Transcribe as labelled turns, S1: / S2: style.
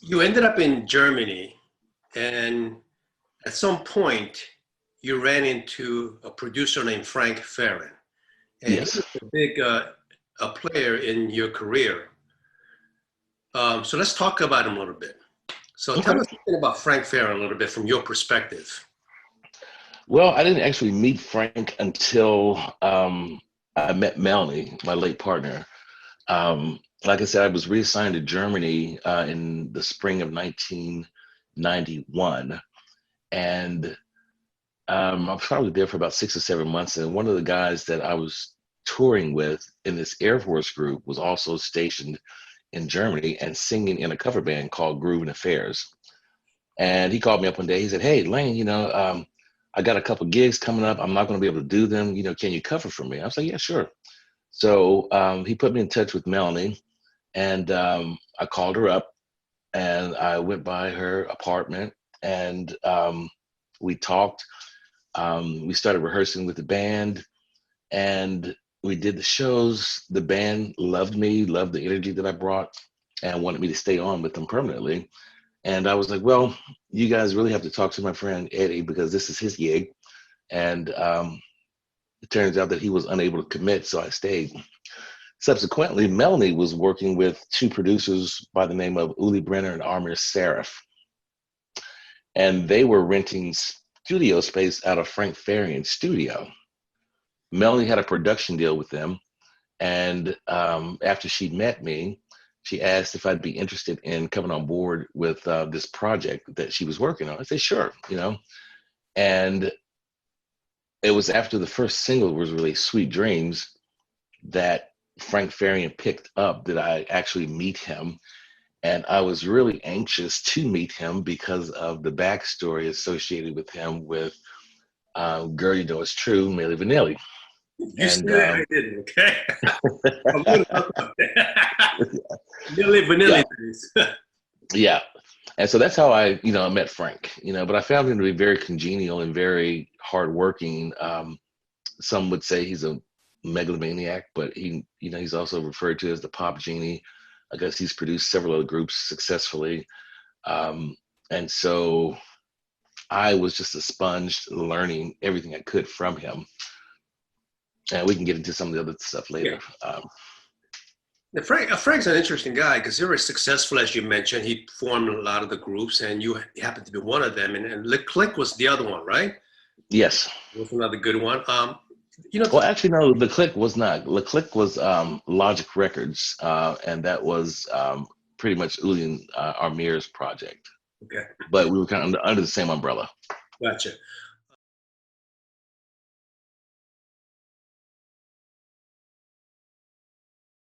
S1: you ended up in Germany, and at some point you ran into a producer named Frank Farian, and he
S2: Yes.
S1: was a big a player in your career. So let's talk about him a little bit. So tell
S2: Okay.
S1: us something about Frank Farian a little bit from your perspective.
S2: Well, I didn't actually meet Frank until I met Melanie, my late partner. Like I said, I was reassigned to Germany in the spring of 1991. And I was probably there for about 6 or 7 months. And one of the guys that I was touring with in this Air Force group was also stationed in Germany and singing in a cover band called Groove and Affairs. And he called me up one day. He said, "Hey, Lane, I got a couple gigs coming up. I'm not going to be able to do them. Can you cover for me?" I was like, "Yeah, sure." So he put me in touch with Melanie, and I called her up, and I went by her apartment, and we talked. We started rehearsing with the band, and we did the shows. The band loved me, loved the energy that I brought, and wanted me to stay on with them permanently. And I was like, "Well, you guys really have to talk to my friend Eddie because this is his gig." And it turns out that he was unable to commit, so I stayed. Subsequently, Melanie was working with two producers by the name of Uli Brenner and Amir Sarif. And they were renting studio space out of Frank Farian's studio. Melanie had a production deal with them. And after she met me, she asked if I'd be interested in coming on board with this project that she was working on. I said, "Sure," And it was after the first single was released, Sweet Dreams, that Frank Farian picked up that I actually meet him. And I was really anxious to meet him because of the backstory associated with him with Girl You Know It's True, Milli Vanilli.
S1: You said it, I didn't, okay? I'm gonna talk about that. Milli Vanilli days.
S2: Yeah. And so that's how I met Frank, but I found him to be very congenial and very hardworking. Some would say he's a megalomaniac, but he's also referred to as the pop genie. I guess he's produced several other groups successfully. And so I was just a sponge learning everything I could from him. And we can get into some of the other stuff later.
S1: Yeah. Frank's an interesting guy because they're as successful as you mentioned. He formed a lot of the groups, and you happen to be one of them. And Le Click was the other one, right?
S2: Yes.
S1: It was another good one.
S2: Well, actually, no, Le Click was not. Le Click was Logic Records, and that was pretty much Uli and Amir's project.
S1: Okay.
S2: But we were kind of under the same umbrella.
S1: Gotcha.